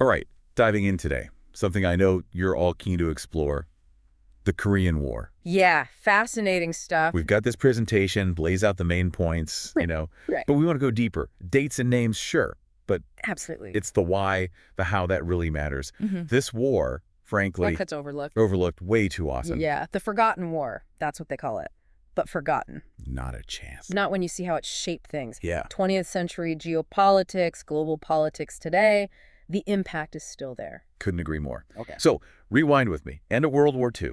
All right, diving in today, something I know you're all keen to explore, the Korean War. Yeah, fascinating stuff. We've got this presentation, lays out the main points, Right. but we want to go deeper. Dates and names, sure, but Absolutely. it's the why, the how that really matters. Mhm. This war, frankly, That gets overlooked. overlooked way too often. Yeah, the Forgotten War. That's what they call it. But forgotten. Not a chance. Not when you see how it shaped things. Yeah. 20th century geopolitics, global politics today, the impact is still there. Couldn't agree more. Okay. So, rewind with me. End of World War II.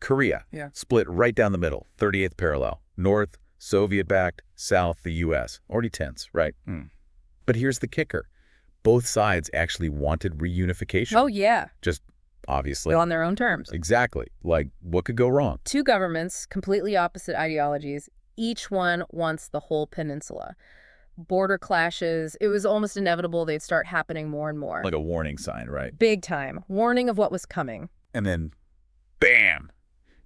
Korea, Yeah. split right down the middle, 38th parallel. North, Soviet-backed, south, the U.S. Already tense, right? But here's the kicker. Both sides actually wanted reunification. Oh, yeah. Just obviously. On their own terms. Exactly. Like, what could go wrong? Two governments, completely opposite ideologies. Each one wants the whole peninsula. Border clashes. It was almost inevitable they'd start happening more and more. Like a warning sign, right? Big time. Warning of what was coming. And then, bam!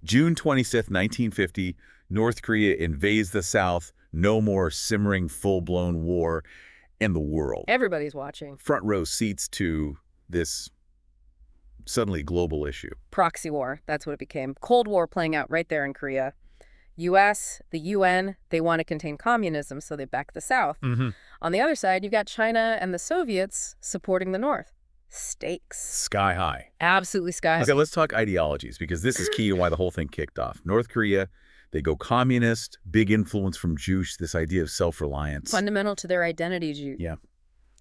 June 25th, 1950, North Korea invades the South. No more simmering full-blown war in the world. Everybody's watching. Front row seats to this suddenly global issue. Proxy war, that's what it became. Cold War playing out right there in Korea. US, the UN, they want to contain communism, so they back the South. On the other side, you've got China and the Soviets supporting the North. Stakes. Sky high. Absolutely sky high. Okay, let's talk ideologies, because this is key to why the whole thing kicked off. North Korea, they go communist, big influence from Juche, this idea of self-reliance. Fundamental to their identity, Yeah.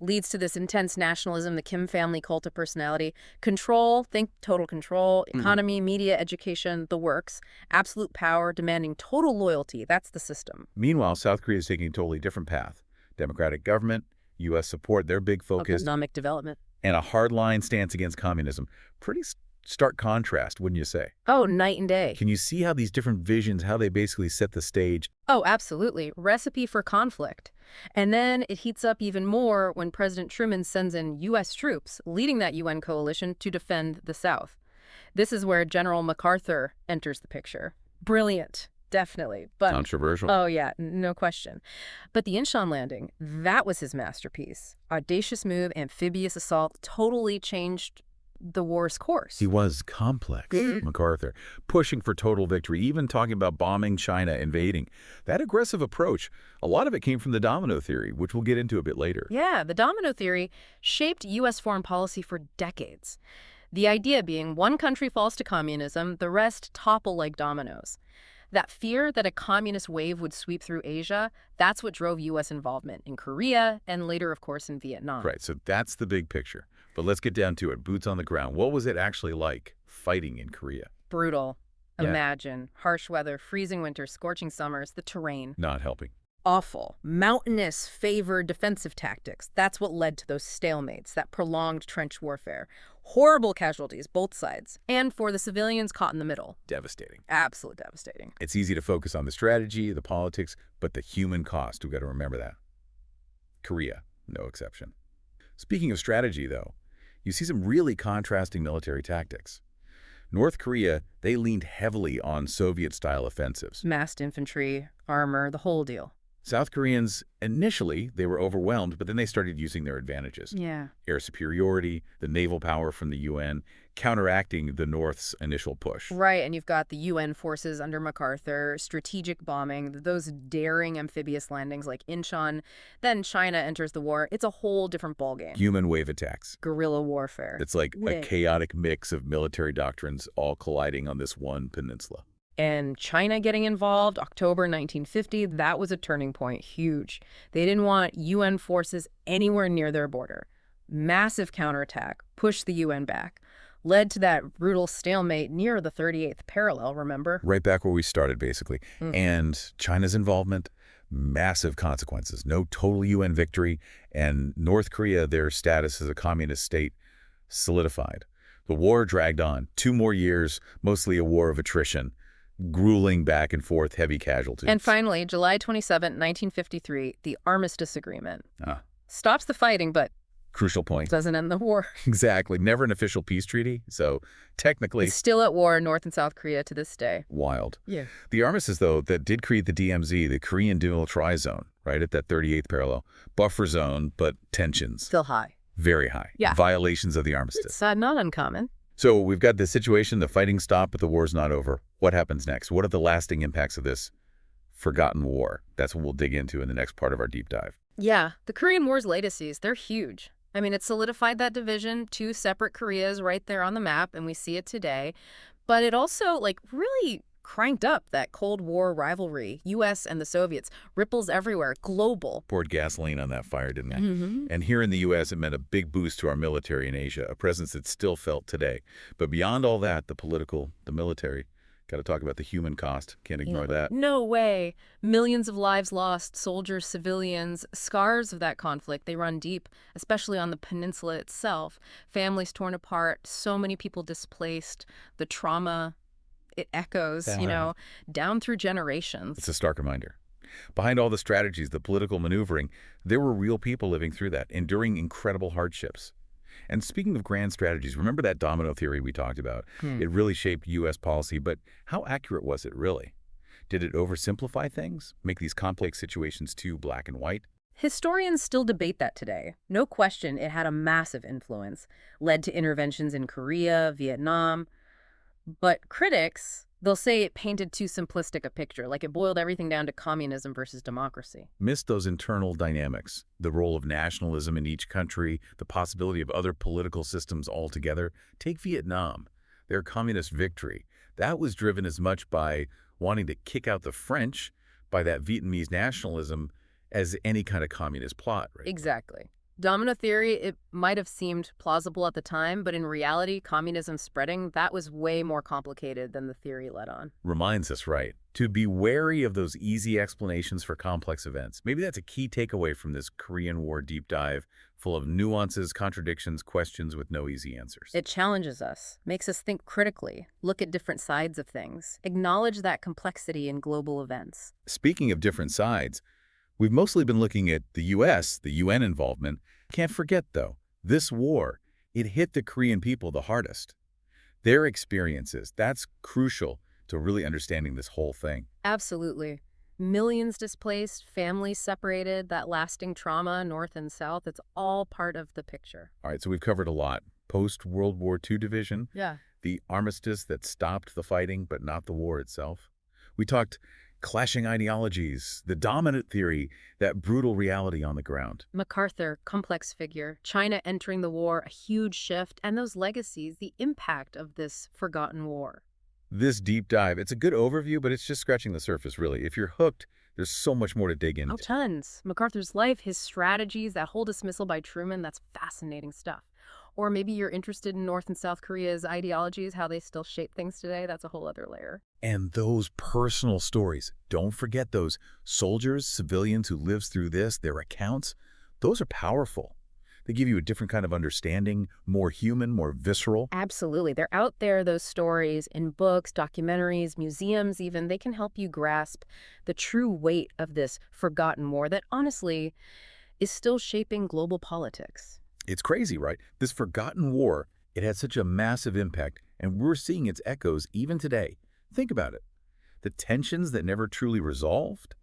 leads to this intense nationalism, the Kim family cult of personality. Control, think total control, economy, media, education, the works. Absolute power, demanding total loyalty. That's the system. Meanwhile, South Korea is taking a totally different path. Democratic government, U.S. support, their big focus, Economic development. and a hardline stance against communism. Pretty stark contrast, wouldn't you say? Oh, night and day. Can you see how these different visions, how they basically set the stage? Oh, absolutely. Recipe for conflict. And then it heats up even more when President Truman sends in U.S. troops, leading that UN coalition to defend the South. This is where General MacArthur enters the picture. Brilliant, definitely. But Controversial. oh, yeah, no question. But the Incheon landing, that was his masterpiece. Audacious move, amphibious assault, totally changed the war's course. He was complex, MacArthur, pushing for total victory, even talking about bombing China, invading. That aggressive approach, a lot of it came from the domino theory, which we'll get into a bit later. Yeah, the domino theory shaped U.S. foreign policy for decades. The idea being one country falls to communism, the rest topple like dominoes. That fear that a communist wave would sweep through Asia, that's what drove U.S. involvement in Korea and later, of course, in Vietnam. Right, so that's the big picture. But let's get down to it. Boots on the ground. What was it actually like fighting in Korea? Brutal. Yeah. Imagine. Harsh weather, freezing winters, scorching summers, the terrain. Not helping. Awful. Mountainous, favored defensive tactics. That's what led to those stalemates, that prolonged trench warfare. Horrible casualties, both sides. And for the civilians caught in the middle. Devastating. Absolutely devastating. It's easy to focus on the strategy, the politics, but the human cost, we've got to remember that. Korea, no exception. Speaking of strategy, though, you see some really contrasting military tactics. North Korea, they leaned heavily on Soviet-style offensives. Massed infantry, armor, the whole deal. South Koreans, initially, they were overwhelmed, but then they started using their advantages. Yeah. Air superiority, the naval power from the UN, counteracting the North's initial push. Right, and you've got the UN forces under MacArthur, strategic bombing, those daring amphibious landings like Incheon. Then China enters the war. It's a whole different ballgame. Human wave attacks. Guerrilla warfare. It's like a Yeah. chaotic mix of military doctrines all colliding on this one peninsula. And China getting involved, October 1950, that was a turning point, huge. They didn't want UN forces anywhere near their border. Massive counterattack, pushed the UN back, led to that brutal stalemate near the 38th parallel, remember? Right back where we started, basically. And China's involvement, massive consequences. No total UN victory, and North Korea, their status as a communist state, solidified. The war dragged on. 2 more years, mostly a war of attrition. Grueling back and forth, heavy casualties. And finally, July 27, 1953, the armistice agreement. Stops the fighting, but Crucial point. doesn't end the war. Exactly. Never an official peace treaty, so technically It's still at war, North and South Korea to this day. wild. Yeah. The armistice, though, that did create the DMZ, the Korean Demilitarized Zone, right at that 38th parallel. Buffer zone, but tensions. Still high. Very high. Yeah. Violations of the armistice. It's not uncommon. So we've got this situation, the fighting stopped, but the war's not over. What happens next? What are the lasting impacts of this forgotten war? That's what we'll dig into in the next part of our deep dive. Yeah, the Korean War's legacies, they're huge. I mean, it solidified that division, two separate Koreas right there on the map, and we see it today. But it also, really cranked up that Cold War rivalry, US and the Soviets, ripples everywhere, global. Poured gasoline on that fire, didn't it? Mm-hmm. And here in the U.S., it meant a big boost to our military in Asia, a presence that's still felt today. But beyond all that, the political, the military, got to talk about the human cost. Can't ignore that. No way. Millions of lives lost, soldiers, civilians, scars of that conflict, they run deep, especially on the peninsula itself. Families torn apart, so many people displaced, the trauma, it echoes, down through generations. It's a stark reminder. Behind all the strategies, the political maneuvering, there were real people living through that, enduring incredible hardships. And speaking of grand strategies, remember that domino theory we talked about? It really shaped U.S. policy, but how accurate was it really? Did it oversimplify things, make these complex situations too black and white? Historians still debate that today. No question it had a massive influence, led to interventions in Korea, Vietnam. But critics, they'll say it painted too simplistic a picture, like it boiled everything down to communism versus democracy. Missed those internal dynamics, the role of nationalism in each country, the possibility of other political systems altogether. Take Vietnam, their communist victory. That was driven as much by wanting to kick out the French, by that Vietnamese nationalism, as any kind of communist plot, right? Exactly. Domino theory, it might have seemed plausible at the time, but in reality, communism spreading, that was way more complicated than the theory led on. Reminds us, right, to be wary of those easy explanations for complex events. Maybe that's a key takeaway from this Korean War deep dive, full of nuances, contradictions, questions with no easy answers. It challenges us, makes us think critically, look at different sides of things, acknowledge that complexity in global events. Speaking of different sides, we've mostly been looking at the U.S., the UN involvement. Can't forget, though, this war, it hit the Korean people the hardest. Their experiences, that's crucial to really understanding this whole thing. Absolutely. Millions displaced, families separated, that lasting trauma, North and South, it's all part of the picture. All right, so we've covered a lot. Post-World War II division, Yeah. the armistice that stopped the fighting but not the war itself. We talked clashing ideologies, the dominant theory, that brutal reality on the ground. MacArthur, complex figure, China entering the war, a huge shift, and those legacies, the impact of this forgotten war. This deep dive, it's a good overview, but it's just scratching the surface, really. If you're hooked, there's so much more to dig into. Oh, tons. MacArthur's life, his strategies, that whole dismissal by Truman, that's fascinating stuff. Or maybe you're interested in North and South Korea's ideologies, how they still shape things today. That's a whole other layer. And those personal stories, don't forget those soldiers, civilians who lives through this, their accounts, those are powerful. They give you a different kind of understanding, more human, more visceral. Absolutely. They're out there, those stories, in books, documentaries, museums even. They can help you grasp the true weight of this forgotten war that, honestly, is still shaping global politics. It's crazy, right? This forgotten war, it had such a massive impact, and we're seeing its echoes even today. Think about it. The tensions that never truly resolved,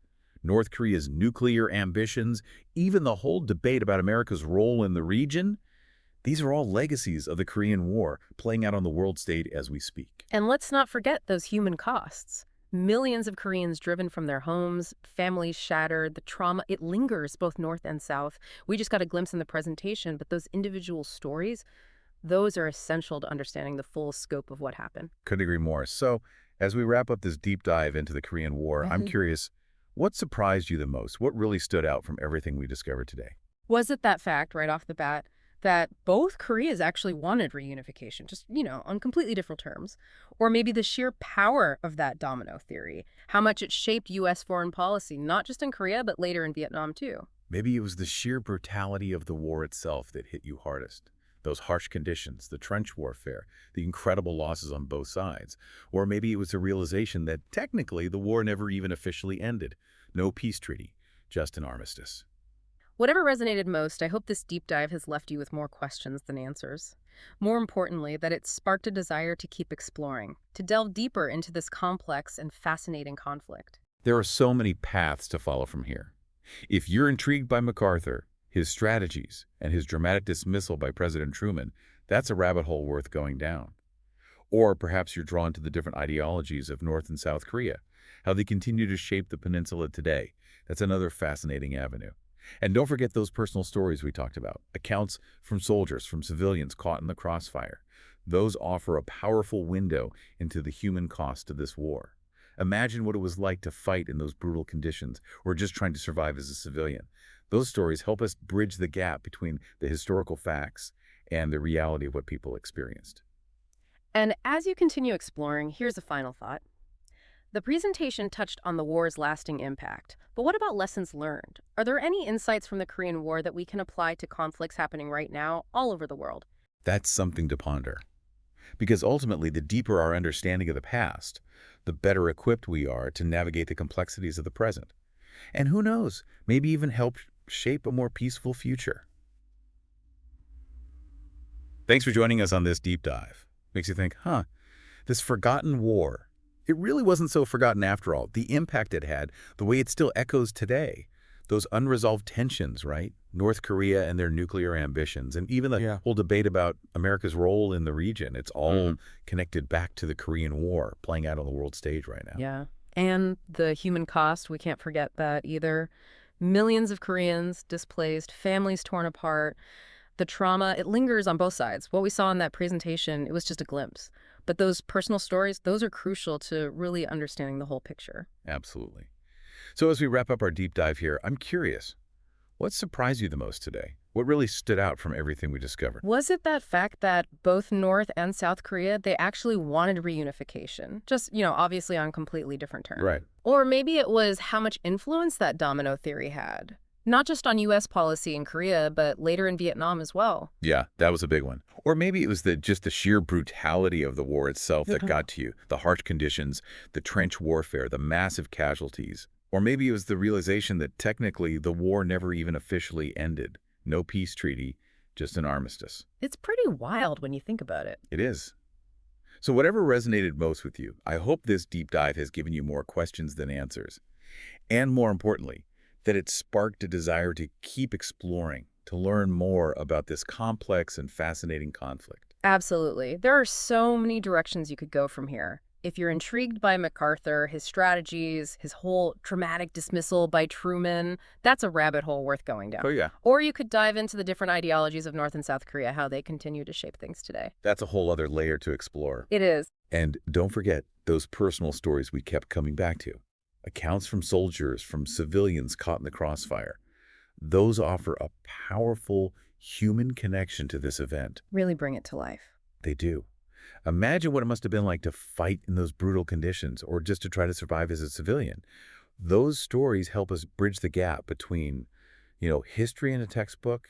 North Korea's nuclear ambitions, even the whole debate about America's role in the region, these are all legacies of the Korean War playing out on the world stage as we speak. And let's not forget those human costs. Millions of Koreans driven from their homes, families shattered, the trauma, it lingers both north and south. We just got a glimpse in the presentation, but those individual stories, those are essential to understanding the full scope of what happened. Couldn't agree more. So, as we wrap up this deep dive into the Korean War, I'm curious, what surprised you the most? What really stood out from everything we discovered today? Was it that fact right off the bat that both Koreas actually wanted reunification, just, on completely different terms? Or maybe the sheer power of that domino theory, how much it shaped U.S. foreign policy, not just in Korea, but later in Vietnam, too? Maybe it was the sheer brutality of the war itself that hit you hardest. Those harsh conditions, the trench warfare, the incredible losses on both sides. Or maybe it was the realization that technically the war never even officially ended. No peace treaty, just an armistice. Whatever resonated most, I hope this deep dive has left you with more questions than answers. More importantly, that it sparked a desire to keep exploring, to delve deeper into this complex and fascinating conflict. There are so many paths to follow from here. If you're intrigued by MacArthur, his strategies, and his dramatic dismissal by President Truman, that's a rabbit hole worth going down. Or perhaps you're drawn to the different ideologies of North and South Korea, how they continue to shape the peninsula today. That's another fascinating avenue. And don't forget those personal stories we talked about, accounts from soldiers, from civilians caught in the crossfire. Those offer a powerful window into the human cost of this war. Imagine what it was like to fight in those brutal conditions, or just trying to survive as a civilian. Those stories help us bridge the gap between the historical facts and the reality of what people experienced. And as you continue exploring, here's a final thought. The presentation touched on the war's lasting impact, but what about lessons learned? Are there any insights from the Korean War that we can apply to conflicts happening right now all over the world? That's something to ponder. Because ultimately, the deeper our understanding of the past, the better equipped we are to navigate the complexities of the present. And who knows, maybe even help shape a more peaceful future. Thanks for joining us on this deep dive. Makes you think, this forgotten war, it really wasn't so forgotten after all. The impact it had, the way it still echoes today, those unresolved tensions, right? North Korea and their nuclear ambitions, and even the whole debate about America's role in the region. It's all connected back to the Korean War playing out on the world stage right now. Yeah. And the human cost, we can't forget that either. Millions of Koreans displaced, families torn apart. The trauma, it lingers on both sides. What we saw in that presentation, it was just a glimpse. But those personal stories, those are crucial to really understanding the whole picture. Absolutely. So as we wrap up our deep dive here, I'm curious, what surprised you the most today? What really stood out from everything we discovered? Was it that fact that both North and South Korea, they actually wanted reunification? Just, obviously on completely different terms. Right. Or maybe it was how much influence that domino theory had. Not just on U.S. policy in Korea, but later in Vietnam as well. Yeah, that was a big one. Or maybe it was just the sheer brutality of the war itself that got to you. The harsh conditions, the trench warfare, the massive casualties. Or maybe it was the realization that technically the war never even officially ended. No peace treaty, just an armistice. It's pretty wild when you think about it. It is. So whatever resonated most with you, I hope this deep dive has given you more questions than answers. And more importantly, that it sparked a desire to keep exploring, to learn more about this complex and fascinating conflict. Absolutely. There are so many directions you could go from here. If you're intrigued by MacArthur, his strategies, his whole dramatic dismissal by Truman, that's a rabbit hole worth going down. Oh, yeah. Or you could dive into the different ideologies of North and South Korea, how they continue to shape things today. That's a whole other layer to explore. It is. And don't forget those personal stories we kept coming back to. Accounts from soldiers, from civilians caught in the crossfire. Those offer a powerful human connection to this event. Really bring it to life. They do. Imagine what it must have been like to fight in those brutal conditions or just to try to survive as a civilian. Those stories help us bridge the gap between, history in a textbook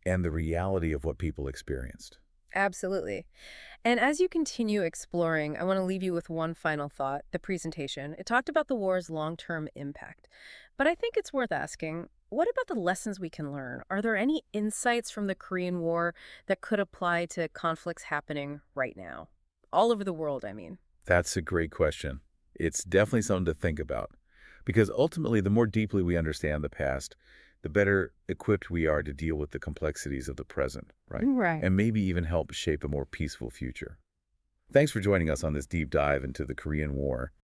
and the reality of what people experienced. Absolutely. And as you continue exploring, I want to leave you with one final thought. The presentation, it talked about the war's long-term impact. But I think it's worth asking, what about the lessons we can learn? Are there any insights from the Korean War that could apply to conflicts happening right now? All over the world, I mean. That's a great question. It's definitely something to think about. Because ultimately, the more deeply we understand the past, the better equipped we are to deal with the complexities of the present, right? Right. And maybe even help shape a more peaceful future. Thanks for joining us on this deep dive into the Korean War.